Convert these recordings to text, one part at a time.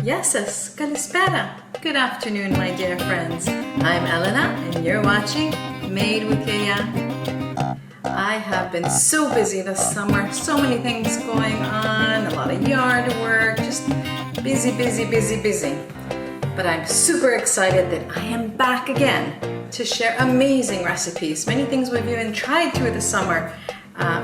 Yeses, kalispera. Good afternoon, my dear friends. I'm Elena, and you're watching Made with Yiayia. I have been so busy this summer, so many things going on, a lot of yard work, just busy. But I'm super excited that I am back again to share amazing recipes, many things we've even tried through the summer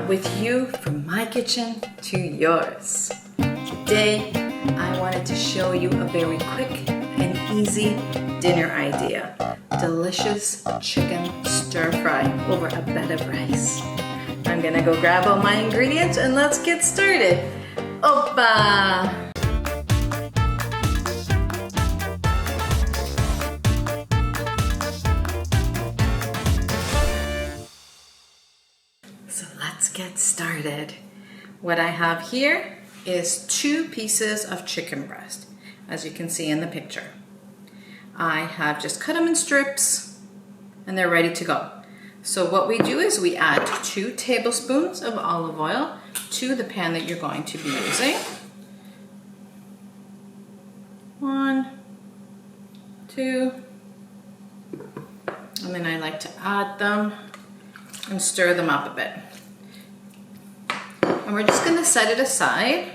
with you from my kitchen to yours. Today, I wanted to show you a very quick and easy dinner idea. Delicious chicken stir fry over a bed of rice. I'm gonna go grab all my ingredients and let's get started. Oppa! So let's get started. What I have here is 2 pieces of chicken breast, as you can see in the picture. I have just cut them in strips and they're ready to go. So what we do is we add 2 tablespoons of olive oil to the pan that you're going to be using. 1, 2, and then I like to add them and stir them up a bit. And we're just going to set it aside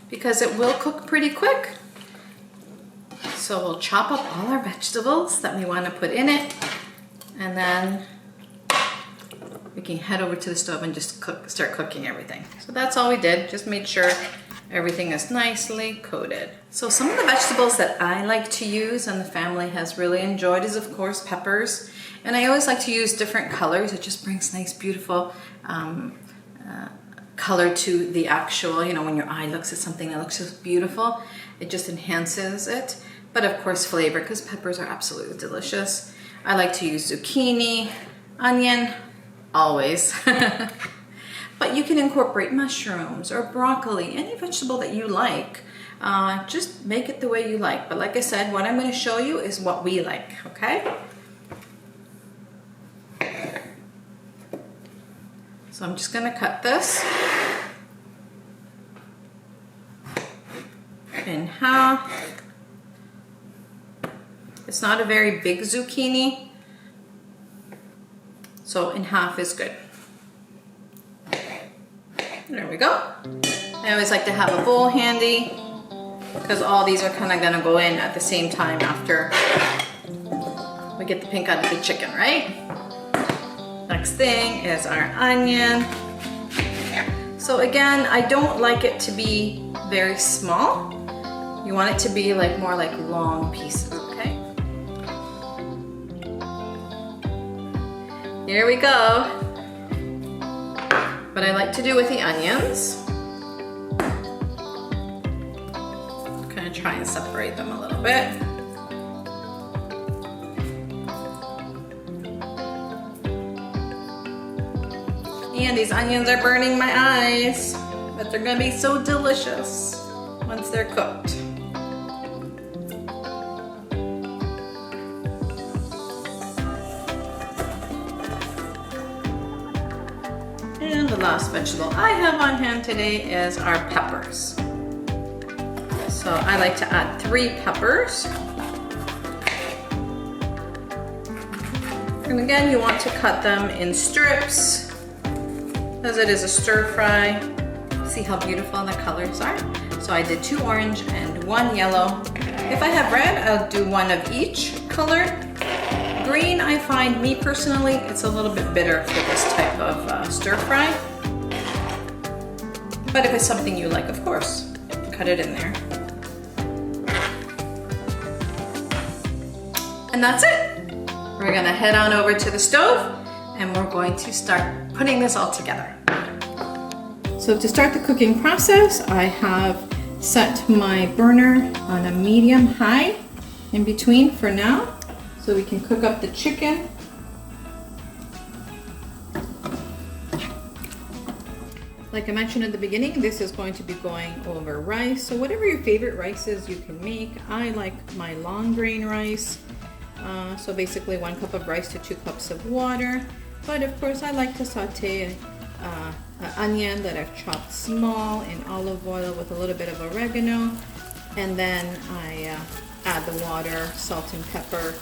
because it will cook pretty quick. So we'll chop up all our vegetables that we want to put in it, and then we can head over to the stove and just start cooking everything. So that's all we did, just made sure everything is nicely coated. So some of the vegetables that I like to use and the family has really enjoyed is of course peppers. And I always like to use different colors. It just brings nice, beautiful color to the actual, when your eye looks at something that looks just beautiful, it just enhances it. But of course flavor, because peppers are absolutely delicious. I like to use zucchini, onion, always. But you can incorporate mushrooms or broccoli, any vegetable that you like. Just make it the way you like. But like I said, what I'm going to show you is what we like, okay? So I'm just going to cut this in half. It's not a very big zucchini, so in half is good. There we go. I always like to have a bowl handy because all these are kind of going to go in at the same time after we get the pink out of the chicken, right? Next thing is our onion. So again, I don't like it to be very small. You want it to be more like long pieces, okay? Here we go. What I like to do with the onions, kind of try and separate them a little bit. And these onions are burning my eyes, but they're gonna be so delicious once they're cooked. And the last vegetable I have on hand today is our peppers. So I like to add 3 peppers. And again, you want to cut them in strips, as it is a stir fry. See how beautiful the colors are? So I did 2 orange and 1 yellow. If I have red, I'll do 1 of each color. Green, I find, me personally, it's a little bit bitter for this type of stir fry. But if it's something you like, of course, cut it in there. And that's it. We're gonna head on over to the stove and we're going to start putting this all together. So to start the cooking process, I have set my burner on a medium high in between for now, so we can cook up the chicken. Like I mentioned at the beginning, this is going to be going over rice. So whatever your favorite rice is, you can make. I like my long grain rice. So basically 1 cup of rice to 2 cups of water. But of course I like to saute an onion that I've chopped small in olive oil with a little bit of oregano. And then I add the water, salt and pepper,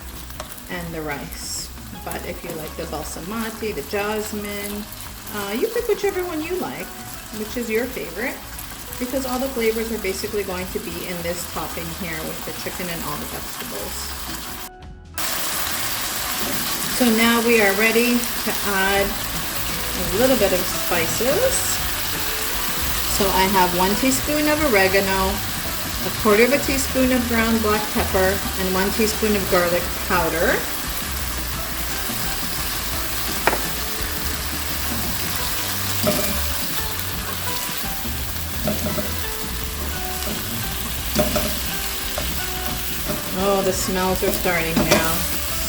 and the rice. But if you like the balsamati, the jasmine, you pick whichever one you like, which is your favorite, because all the flavors are basically going to be in this topping here with the chicken and all the vegetables. So now we are ready to add a little bit of spices. So I have 1 teaspoon of oregano, 1/4 teaspoon of ground black pepper, and 1 teaspoon of garlic powder. Oh, the smells are starting now.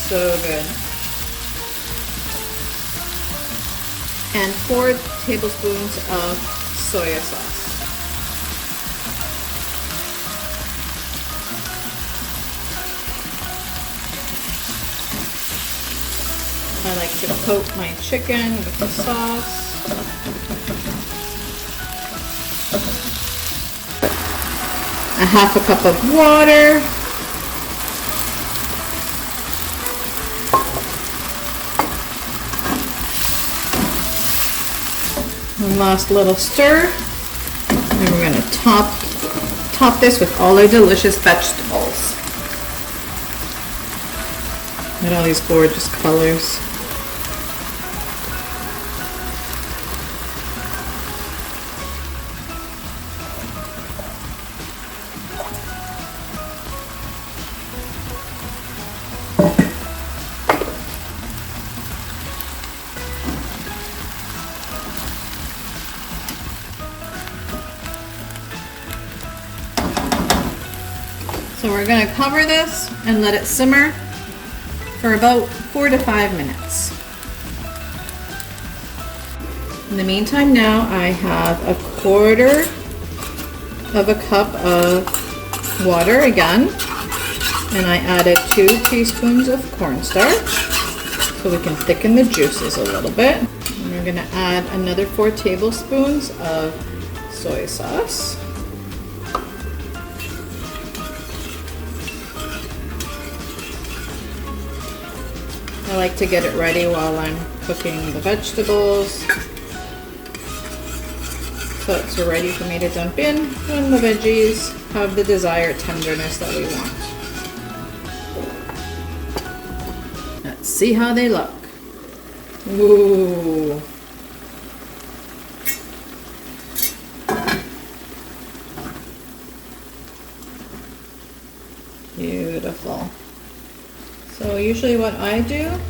So good. And 4 tablespoons of soy sauce. I like to coat my chicken with the sauce. A 1/2 cup of water. One last little stir. And we're going to top this with all our delicious vegetables. Look at all these gorgeous colors. So we're going to cover this and let it simmer for about 4 to 5 minutes. In the meantime now I have 1/4 of a cup of water again, and I added 2 teaspoons of cornstarch so we can thicken the juices a little bit. And we're going to add another 4 tablespoons of soy sauce. I like to get it ready while I'm cooking the vegetables, so it's ready for me to dump in when the veggies have the desired tenderness that we want. Let's see how they look. Ooh. Beautiful. So usually what I do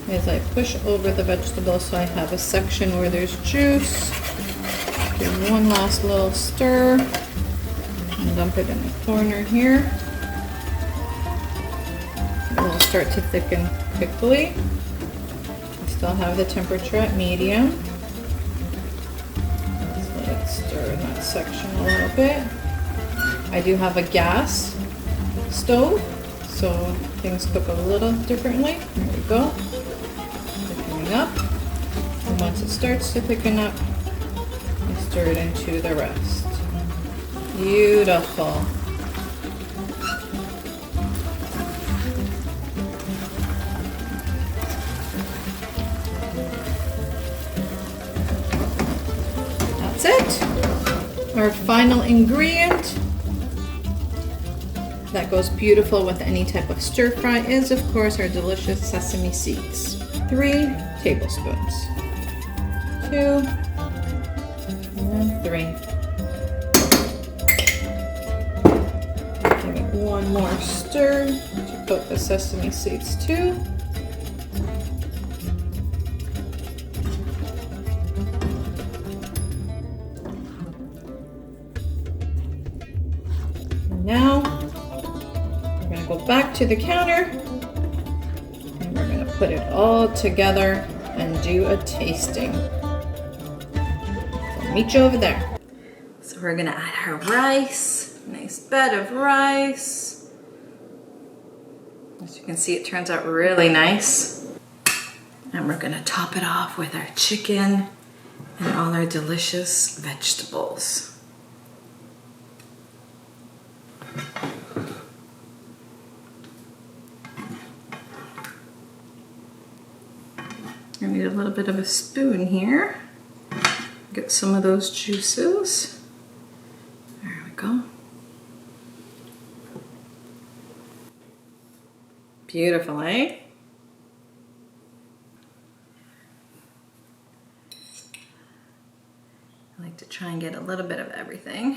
is I push over the vegetables so I have a section where there's juice. Give one last little stir and dump it in the corner here. It will start to thicken quickly. I still have the temperature at medium. Let's let it stir in that section a little bit. I do have a gas stove, so things cook a little differently. There we go. Thickening up. And once it starts to thicken up, I stir it into the rest. Beautiful. That's it. Our final ingredient that goes beautiful with any type of stir fry is, of course, our delicious sesame seeds. 3 tablespoons. 2 and 3. Give it one more stir to coat the sesame seeds too. And now go back to the counter and we're going to put it all together and do a tasting. So meet you over there. So we're going to add our rice, nice bed of rice. As you can see, it turns out really nice. And we're going to top it off with our chicken and all our delicious vegetables. I need a little bit of a spoon here. Get some of those juices. There we go. Beautiful, eh? I like to try and get a little bit of everything.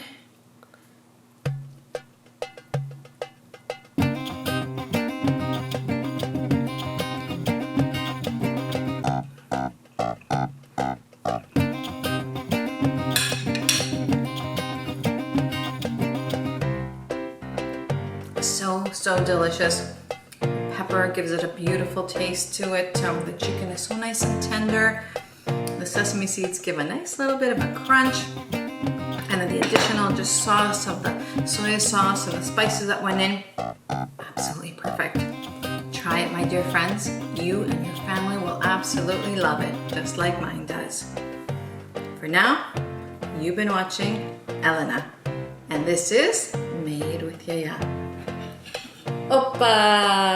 So delicious. Pepper gives it a beautiful taste to it. The chicken is so nice and tender. The sesame seeds give a nice little bit of a crunch. And then the additional just sauce of the soy sauce and the spices that went in. Absolutely perfect. Try it, my dear friends. You and your family will absolutely love it, just like mine does. For now, you've been watching Elena. And this is Made with Yiayia. Opa!